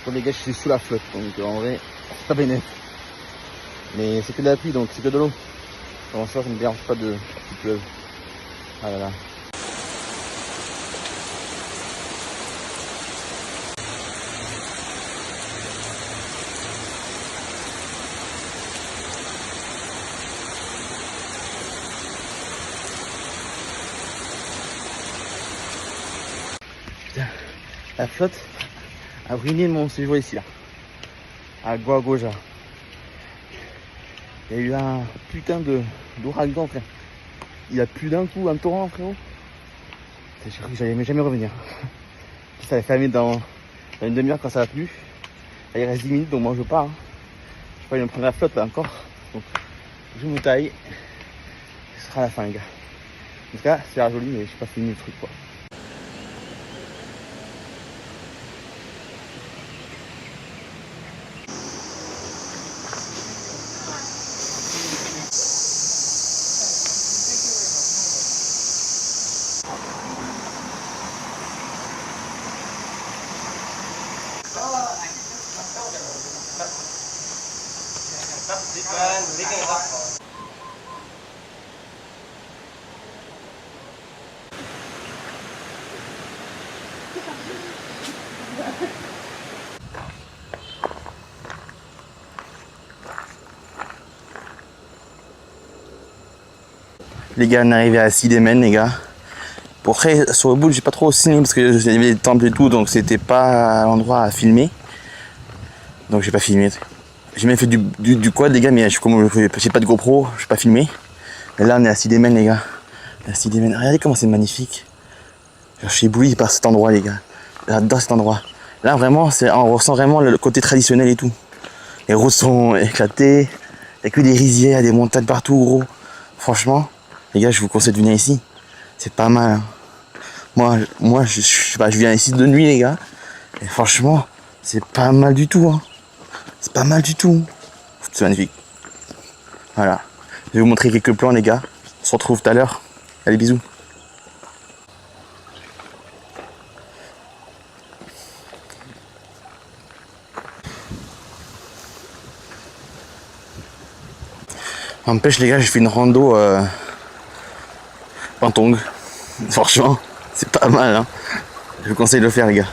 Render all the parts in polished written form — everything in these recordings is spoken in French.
Quand les gars, je suis sous la flotte, donc en vrai, c'est pas bénéf. Mais c'est que de la pluie, donc c'est que de l'eau. En soi, ça me dérange pas de qu'il pleuve. Ah là là. Putain, la flotte a ruiné mon séjour ici là. À Guagoja. Il y a eu un putain d'ouragan, frère. Il a plu d'un coup, un torrent, frérot. J'ai cru que j'allais jamais revenir. Ça va fermer dans une demi-heure quand ça va plu. Là, il reste 10 minutes, donc moi je pars. Hein. Je vais pas me prendre la flotte là encore. Donc je me taille. Ce sera la fin, les gars. En tout cas, c'est joli, mais je sais pas fini le truc quoi. Les gars, on est arrivé à Sidemen, les gars. Pour après, sur le bout, j'ai pas trop ciné parce que y avait des temples et tout, donc c'était pas l'endroit à filmer. Donc j'ai pas filmé. J'ai même fait du quad, les gars, mais comme j'ai pas de GoPro, je vais pas filmer. Et là, on est à Sidemen, les gars. À Sidemen. Regardez comment c'est magnifique. Je suis ébloui par cet endroit, les gars. J'adore cet endroit. Là, vraiment, on ressent vraiment le côté traditionnel et tout. Les routes sont éclatées. Il n'y a que des rizières, des montagnes partout, gros. Franchement, les gars, je vous conseille de venir ici. C'est pas mal. Hein. Moi je viens ici de nuit, les gars. Et franchement, c'est pas mal du tout. Hein. C'est pas mal du tout. C'est magnifique. Voilà. Je vais vous montrer quelques plans, les gars. On se retrouve tout à l'heure. Allez, bisous. N'empêche, les gars, j'ai fait une rando Pantong. Franchement, c'est pas mal. Hein. Je vous conseille de le faire, les gars.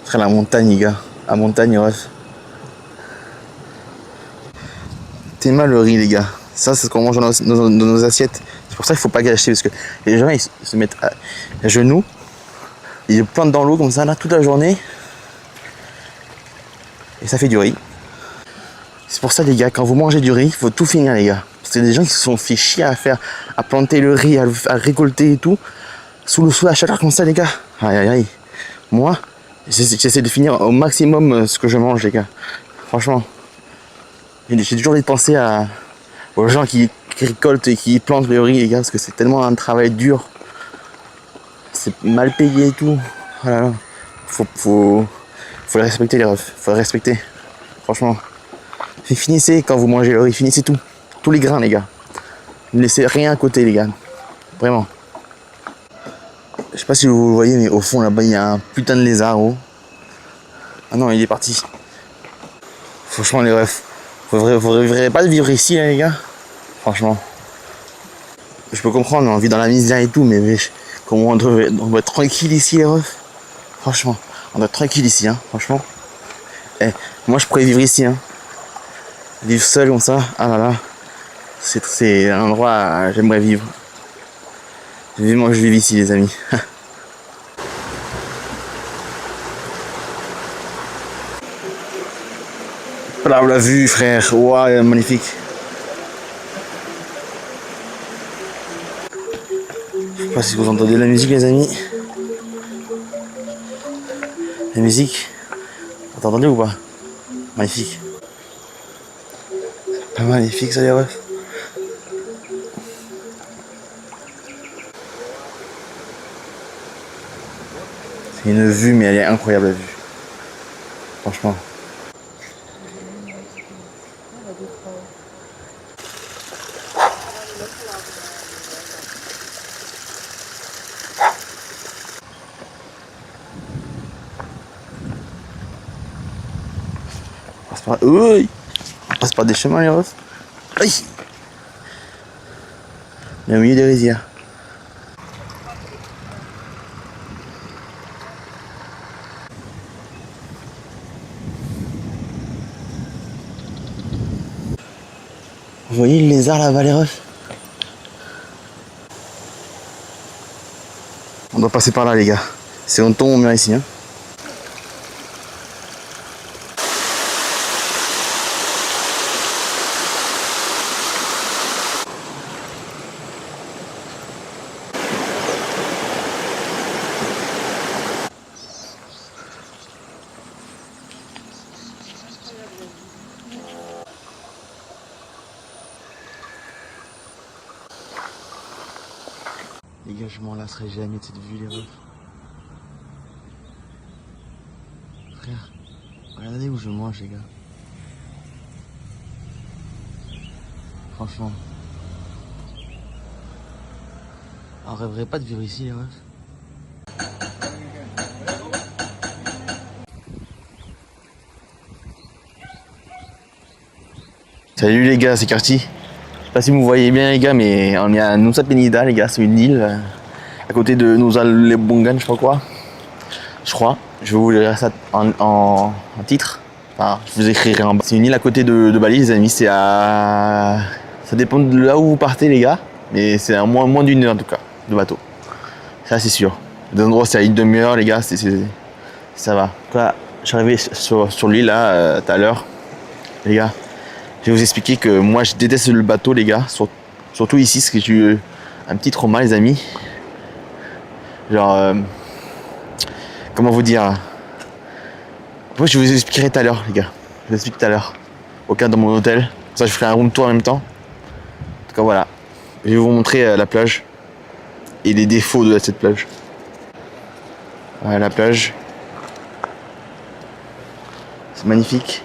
Frère, la montagne, les gars. La montagne, ref. C'est mal le riz, les gars. Ça, c'est ce qu'on mange dans nos assiettes. C'est pour ça qu'il faut pas gâcher, parce que les gens, ils se mettent à genoux. Ils plantent dans l'eau comme ça, là, toute la journée. Et ça fait du riz. C'est pour ça, les gars, quand vous mangez du riz, il faut tout finir, les gars. Parce que des gens qui se sont fait chier à planter le riz, à récolter et tout. Sous la chaleur comme ça, les gars. Aïe, aïe, aïe. Moi, j'essaie de finir au maximum ce que je mange, les gars. Franchement. J'ai toujours envie de penser aux gens qui récoltent et qui plantent le riz, les gars, parce que c'est tellement un travail dur. C'est mal payé et tout. Voilà. Faut les respecter, les refs. Faut les respecter. Franchement. Finissez quand vous mangez le riz, finissez tout. Tous les grains, les gars. Ne laissez rien à côté, les gars. Vraiment. Je sais pas si vous le voyez, mais au fond, là-bas, il y a un putain de lézard, oh. Ah non, il est parti. Franchement, les refs. Vous devriez pas vivre ici, là, les gars. Franchement. Je peux comprendre, on vit dans la misère et tout, mais comment on doit être tranquille ici, les refs. Franchement, on doit être tranquille ici, hein, franchement. Moi, je pourrais vivre ici, hein. Vivre seul comme ça, ah là là. C'est un endroit où j'aimerais vivre. Vivement, je vis ici, les amis. Voilà, la vue, frère. Waouh, magnifique. Je sais pas si vous entendez la musique, les amis. La musique. Vous entendez ou pas? Magnifique. Pas magnifique, ça, les refs. C'est une vue, mais elle est incroyable, la vue. Franchement. On passe par... Oui, on passe par des chemins les refs. Aïe. Il est au milieu des rizières. Vous voyez le lézard là-bas les refs? On doit passer par là les gars. C'est on tombe, on vient ici hein. Les gars, je m'en lasserai jamais de cette vue, les refs. Frère, regardez où je mange, les gars. Franchement. On rêverait pas de vivre ici, les refs. Salut les gars, c'est Carty. Je sais pas si vous voyez bien les gars, mais on est à Nusa Penida les gars, c'est une île à côté de Nusa Lembongan, je sais pas quoi. Je crois. Je vais vous lire ça en titre. Enfin, je vous écrirai en bas. C'est une île à côté de Bali les amis, c'est à... Ça dépend de là où vous partez les gars, mais c'est à moins d'une heure en tout cas, de bateau. Ça c'est sûr. Des endroits c'est à une demi-heure les gars, ça va. Là, je suis arrivé sur l'île là, tout à l'heure. Les gars, je vais vous expliquer que moi je déteste le bateau les gars, surtout ici, parce que j'ai eu un petit trauma les amis. Genre, comment vous dire? Moi je vous expliquerai tout à l'heure les gars, je vous explique tout à l'heure. Au cas dans mon hôtel, ça je ferai un room tour en même temps. En tout cas voilà, je vais vous montrer la plage et les défauts de cette plage. Voilà la plage, c'est magnifique.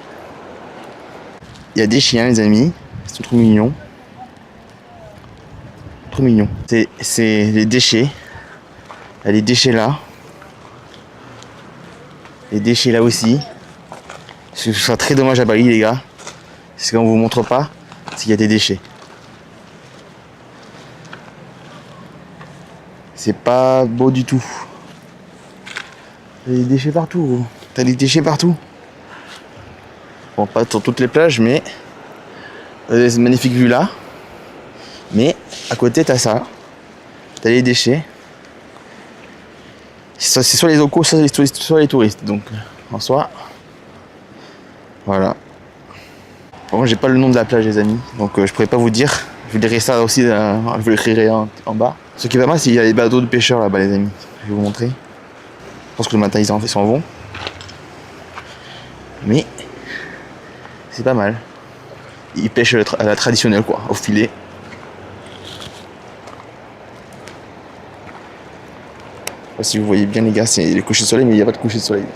Il y a des chiens les amis, ils sont trop mignons. Trop mignons. C'est les déchets. Il y a les déchets là. Les déchets là aussi. Ce sera très dommage à Bali les gars. C'est qu'on vous montre pas, c'est qu'il y a des déchets. C'est pas beau du tout. Il y a des déchets partout gros. T'as des déchets partout. Bon, pas sur toutes les plages, mais cette magnifique vue là. Mais à côté, t'as ça. T'as les déchets. C'est soit les locaux, soit les touristes. Donc, en soi, voilà. Bon, j'ai pas le nom de la plage, les amis. Donc, je pourrais pas vous dire. Je vous dirai ça aussi. Je vous l'écrirai en bas. Ce qui est pas mal, c'est qu'il y a les bateaux de pêcheurs là-bas, les amis. Je vais vous montrer. Je pense que le matin, ils s'en vont. Mais c'est pas mal. Ils pêchent à la traditionnelle, quoi, au filet. Je sais pas si vous voyez bien, les gars, c'est les couchers de soleil, mais il n'y a pas de coucher de soleil. Donc,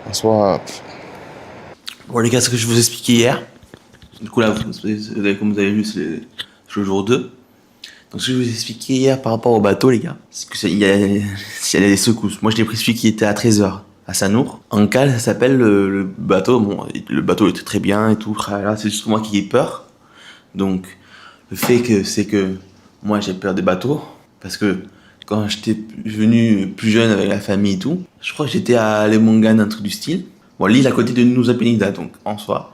en soi. Bon, les gars, ce que je vous expliquais hier. Du coup, là, comme vous avez vu, c'est le jour 2. Donc, ce que je vous expliquais hier par rapport au bateau, les gars, c'est qu'il y a des secousses. Moi, je l'ai pris celui qui était à 13h. À Sanour. En cale, ça s'appelle le bateau. Bon, le bateau était très bien et tout. Là, c'est juste moi qui ai peur. Donc, le fait que c'est que moi j'ai peur des bateaux. Parce que quand j'étais venu plus jeune avec la famille et tout, je crois que j'étais à Lemongan, un truc du style. Bon, l'île à côté de Nusa Penida, donc en soi.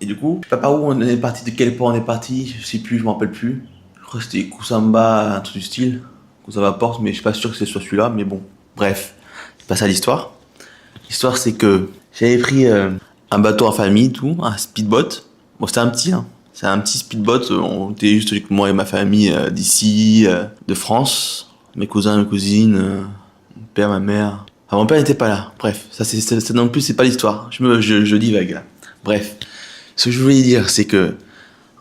Et du coup, je sais pas par où on est parti, de quel port on est parti, je sais plus, je m'en rappelle plus. Je crois que c'était Kusamba, un truc du style. Kusamba Port, mais je suis pas sûr que ce soit celui-là, mais bon. Bref, c'est pas ça l'histoire. L'histoire, c'est que j'avais pris un bateau en famille, tout, un speedboat. Bon, c'était un petit, hein. C'est un petit speedboat. On était juste avec moi et ma famille d'ici, de France. Mes cousins, mes cousines, mon père, ma mère. Enfin, mon père n'était pas là. Bref, ça non plus, c'est pas l'histoire. Je divague là. Bref, ce que je voulais dire, c'est que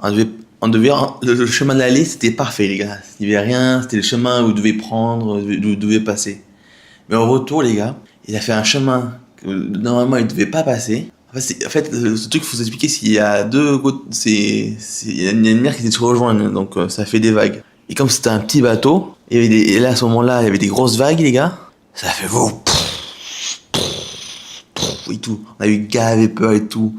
le chemin d'aller, c'était parfait, les gars. Il n'y avait rien, c'était le chemin où vous devez prendre, où vous devez passer. Mais au retour, les gars, il a fait un chemin que normalement il ne devait pas passer. En fait, ce truc, il faut s'expliquer s'il y a deux côtés. Il y a une mer qui se rejoignent, donc ça fait des vagues. Et comme c'était un petit bateau, et là à ce moment-là, il y avait des grosses vagues, les gars. Ça fait beau. Et tout. On a eu gars avait peur et tout.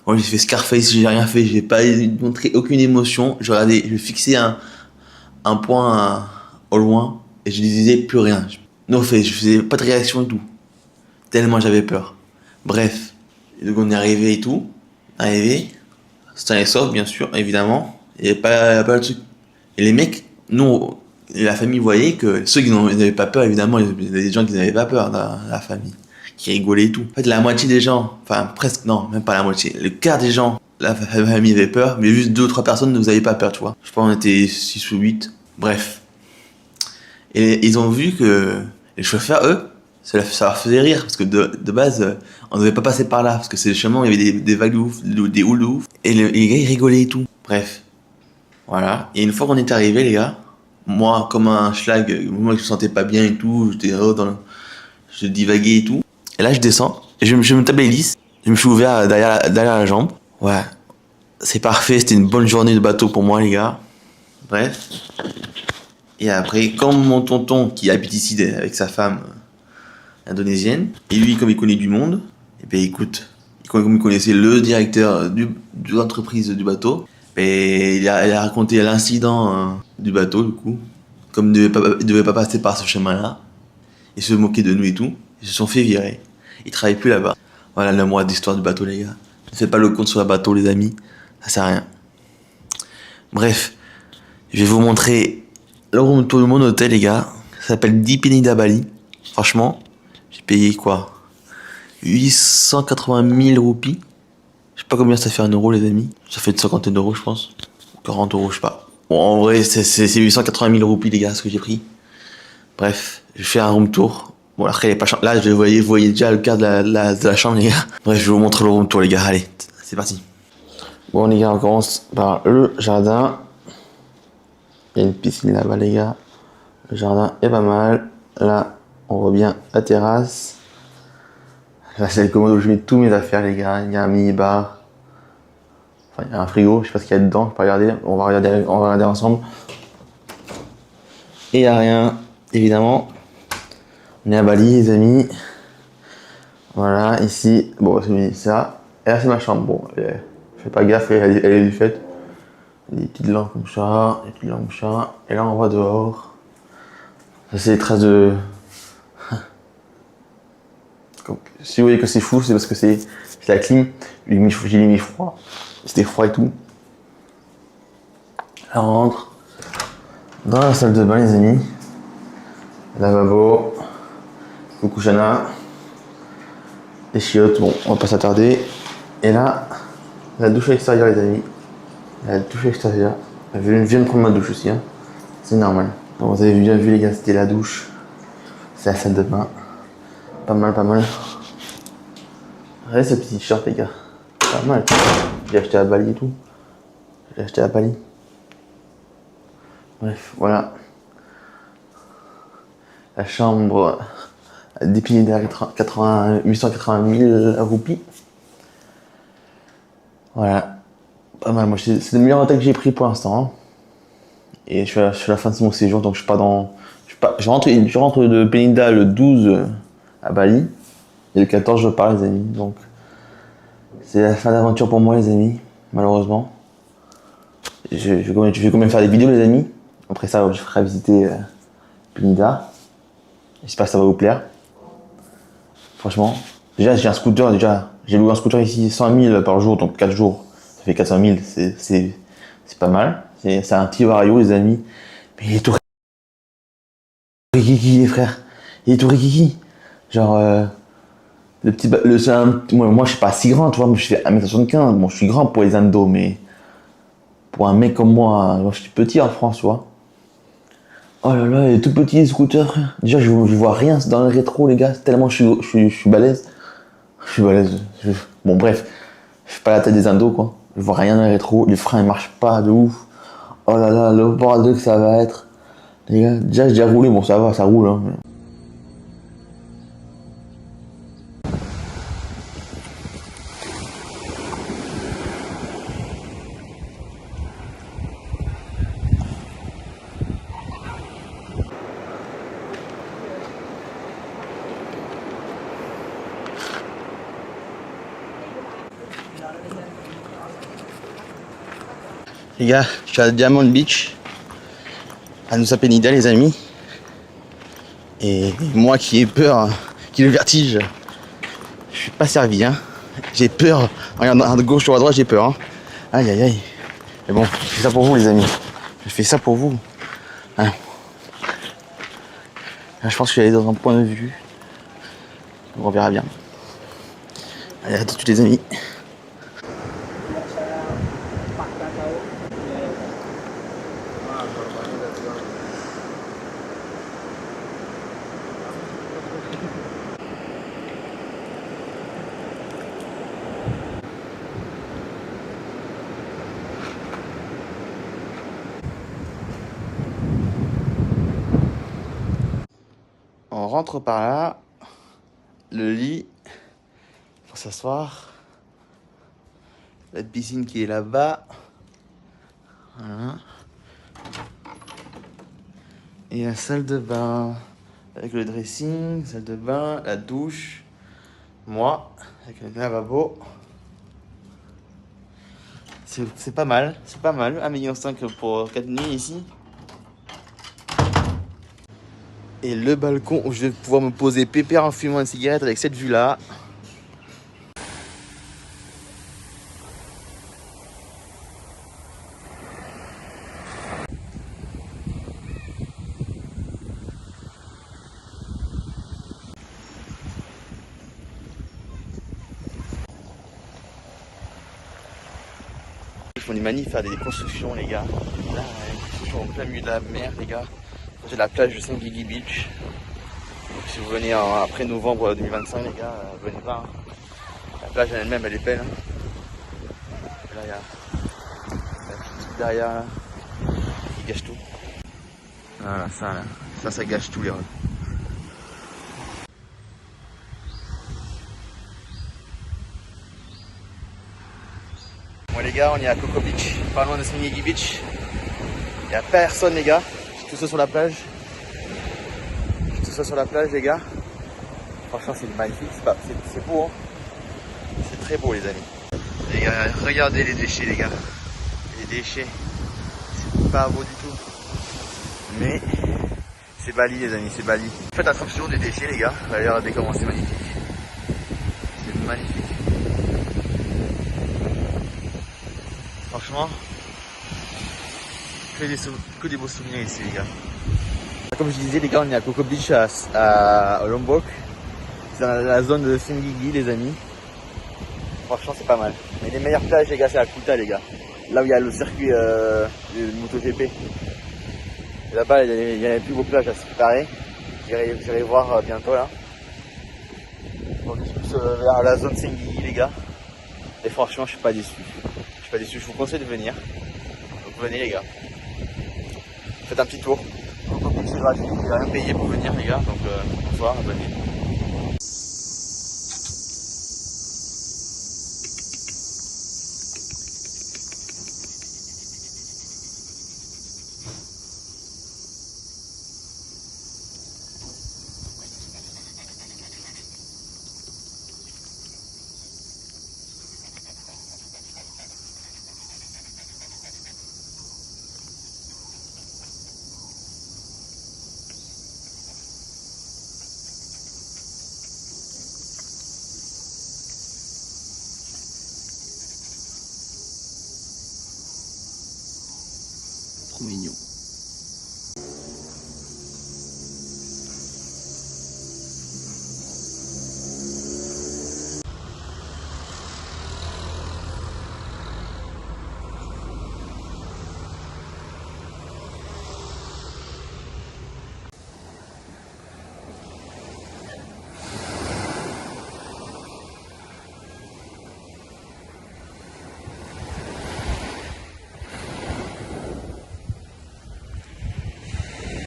Moi, j'ai fait Scarface, j'ai rien fait, j'ai pas montré aucune émotion. Je fixais un point au loin et je disais plus rien. Non, fait, je faisais pas de réaction et tout. Tellement j'avais peur. Bref. Et donc on est arrivé et tout. Arrivé. C'était sauf, bien sûr, évidemment. Il n'y avait pas le truc. Et les mecs, nous, la famille voyait que ceux qui n'avaient pas peur, évidemment, il y avait des gens qui n'avaient pas peur dans la famille. Qui rigolaient et tout. En fait, la moitié des gens, enfin presque, non, même pas la moitié, le quart des gens, la famille avait peur, mais juste 2 ou 3 personnes ne vous avaient pas peur, tu vois. Je pense qu'on était 6 ou 8. Bref. Et ils ont vu que les chauffeurs, eux, ça leur faisait rire, parce que de base, on ne devait pas passer par là, parce que c'est le chemin où il y avait des vagues de ouf, des houles de ouf, et les gars, ils rigolaient et tout. Bref. Voilà. Et une fois qu'on est arrivé, les gars, moi, comme un schlag, moi, je me sentais pas bien et tout, je divaguais et tout. Et là, je descends, et je me stabilise, je me suis ouvert derrière la jambe. Ouais. C'est parfait, c'était une bonne journée de bateau pour moi, les gars. Bref. Et après, comme mon tonton qui habite ici avec sa femme indonésienne, et lui, comme il connaît du monde, et ben écoute, comme il connaissait le directeur de l'entreprise du bateau, et il a raconté l'incident du bateau, du coup, comme il devait pas passer par ce chemin-là, ils se moquaient de nous et tout, ils se sont fait virer. Ils travaillent plus là-bas. Voilà le mois d'histoire du bateau, les gars. Ne faites pas le compte sur le bateau, les amis, ça sert à rien. Bref, je vais vous montrer le room tour de mon hôtel, les gars. Ça s'appelle Dipinida Bali. Franchement, j'ai payé quoi 880 000 roupies. Je sais pas combien ça fait en euros, les amis. Ça fait une cinquantaine d'euros, je pense. 40 euros, je sais pas. Bon, en vrai, c'est 880 000 roupies, les gars, ce que j'ai pris. Bref, je fais un room tour. Bon, après, il est pas là, vous voyez déjà le cadre de la chambre, les gars. Bref, je vais vous montrer le room tour, les gars. Allez, c'est parti. Bon, les gars, on commence par le jardin. Il y a une piscine là-bas, les gars. Le jardin est pas mal. Là, on voit bien la terrasse. Là, c'est le commode où je mets tous mes affaires, les gars. Il y a un mini-bar. Enfin, il y a un frigo. Je sais pas ce qu'il y a dedans. Je peux pas regarder. On va regarder ensemble. Et il n'y a rien, évidemment. On est à Bali, les amis. Voilà, ici. Bon, c'est ça. Et là, c'est ma chambre. Bon, je fais pas gaffe, elle est du fait. Des petites lampes comme ça, des petites lampes comme ça. Et là, on va dehors. Ça, c'est les traces de. Si vous voyez que c'est fou, c'est parce que c'est la clim. J'ai mis froid. C'était froid et tout. Là, on rentre dans la salle de bain, les amis. Lavabo. Coucou Shana. Les chiottes, bon, on va pas s'attarder. Et là, la douche à l'extérieur, les amis. La douche à l'extérieur. Je viens de prendre ma douche aussi, hein. C'est normal. Donc, vous avez bien vu, les gars, c'était la douche. C'est la salle de bain. Pas mal, pas mal. Regardez ce petit t-shirt, les gars. Pas mal. J'ai acheté à Bali et tout. J'ai acheté à Bali. Bref, voilà. La chambre Dipinida 880 000 roupies. Voilà. Pas mal. Moi, c'est le meilleur hôtel que j'ai pris pour l'instant. Hein. Et je suis à la fin de mon séjour, donc je suis pas dans. Je rentre de Peninda le 12 à Bali. Et le 14, je pars, les amis. Donc, c'est la fin d'aventure pour moi, les amis. Malheureusement. Je vais quand même faire des vidéos, les amis. Après ça, je ferai visiter Peninda. J'espère que ça va vous plaire. Franchement. Déjà, j'ai un scooter. J'ai loué un scooter ici 100 000 par jour, donc 4 jours. Ça fait 400 000. C'est pas mal. C'est un petit Vario, les amis. Mais il est tout rikiki, les frères. Il est tout rikiki. Genre, le petit. Moi, je suis pas si grand, tu vois. Je fais 1m75. Bon, je suis grand pour les Indo, mais. Pour un mec comme moi, je suis petit en France, tu vois. Oh là là, il est tout petit, le scooter, frère. Déjà, je vois rien dans le rétro, les gars. Tellement je suis balèze. Je suis balèze. Bon, bref. Je fais pas la tête des Indo, quoi. Je vois rien dans le rétro. Les freins, ils marchent pas de ouf. Oh là là, le bordel que ça va être. Les gars, déjà j'ai déjà roulé, bon ça va, ça roule. Hein. Les gars, je suis à Diamond Beach, à Nusa Penida les amis. Et moi qui ai peur, qui ai le vertige, je suis pas servi hein. J'ai peur, regarde à gauche ou à droite j'ai peur hein. Aïe aïe aïe. Mais bon, je fais ça pour vous les amis. Je fais ça pour vous. Hein. Là, je pense que je vais aller dans un point de vue. On verra bien. Allez, à tout de suite les amis. On rentre par là. Le lit. Pour s'asseoir. La piscine qui est là-bas. Voilà. Et la salle de bain. Avec le dressing, salle de bain, la douche. Moi, avec le lavabo. C'est pas mal, c'est pas mal. 1,5 million pour 4 nuits ici. Et le balcon où je vais pouvoir me poser pépère en fumant une cigarette avec cette vue là. Ils font des manifs, faire des constructions les gars. Là, une construction en plein milieu de la mer les gars. J'ai la plage de Saint-Guigui Beach. Donc, si vous venez après novembre 2025 les gars, venez voir. Hein. La plage en elle-même elle est belle. Hein. Là il y a la petite derrière là, qui gâche tout. Voilà ça là, ça gâche tout les rêves. Bon les gars, on est à Coco Beach, pas loin de Saint-Guigui Beach. Il n'y a personne les gars, je suis tout seul sur la plage. Je suis tout seul sur la plage les gars. Franchement c'est magnifique, c'est beau hein. C'est très beau les amis. Les gars, regardez les déchets les gars. Les déchets, c'est pas beau du tout. Mais c'est Bali les amis, c'est Bali. Faites attention des déchets les gars, regardez comment c'est magnifique. C'est magnifique. Franchement, que des beaux souvenirs ici les gars. Comme je disais les gars, on est à Coco Beach à Lombok. C'est dans la zone de Saint-Guigui les amis. Franchement c'est pas mal. Mais les meilleures plages les gars c'est à Kuta les gars. Là où il y a le circuit de MotoGP. Et là-bas il y a les plus beaux plages à se préparer. J'irai voir bientôt là. Donc plus vers la zone Saint-Guigui les gars. Et franchement je suis pas déçu. Je suis pas déçu, je vous conseille de venir. Donc venez les gars. Faites un petit tour. C'est gratuit, il n'y a rien payé pour venir les gars. Donc bonsoir, bonne nuit. Trop mignon.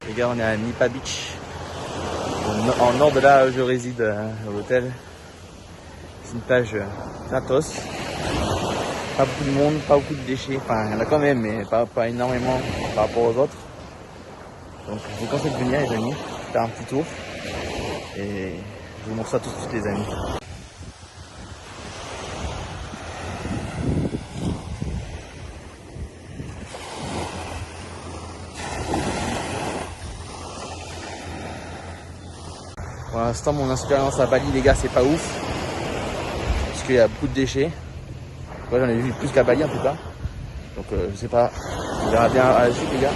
Les gars, on est à Nipa Beach, en nord de là où je réside à l'hôtel. C'est une plage gratos. Pas beaucoup de monde, pas beaucoup de déchets. Enfin, il y en a quand même, mais pas énormément par rapport aux autres. Donc, je vous conseille de venir, les amis, faire un petit tour. Et je vous montre ça tout de suite, les amis. l'instant, mon expérience à Bali, les gars, c'est pas ouf. Parce qu'il y a beaucoup de déchets. Moi, j'en ai vu plus qu'à Bali en tout cas. Donc, je sais pas. On verra bien à la suite, les gars.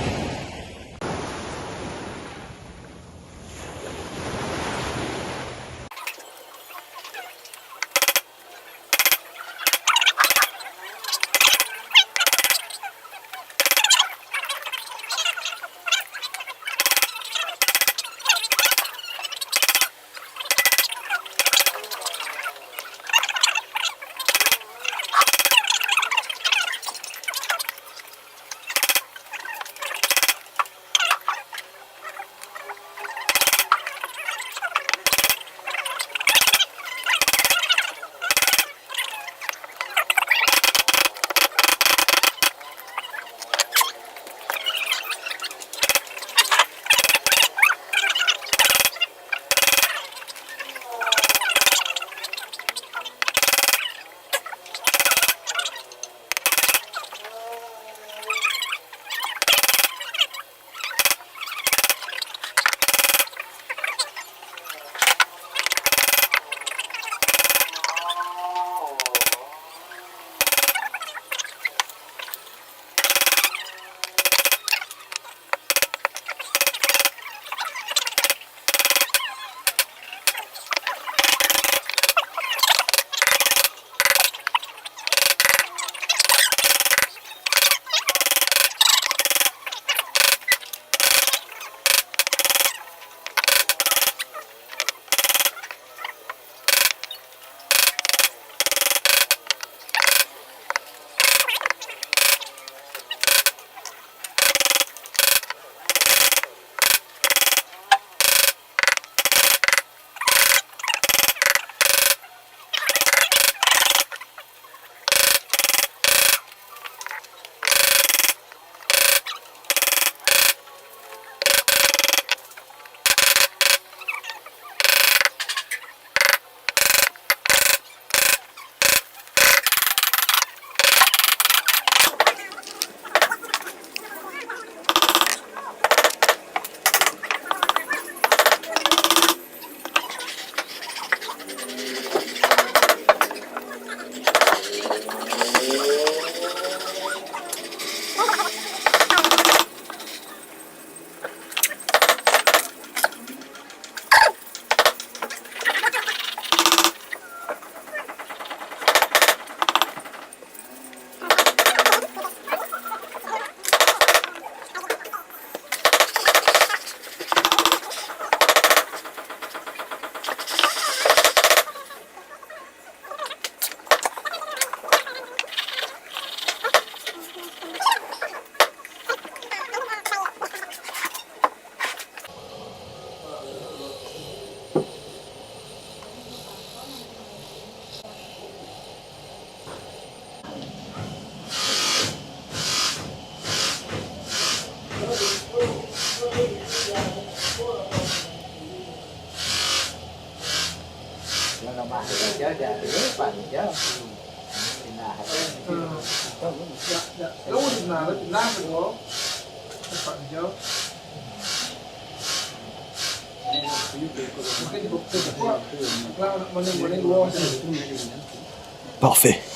Parfait.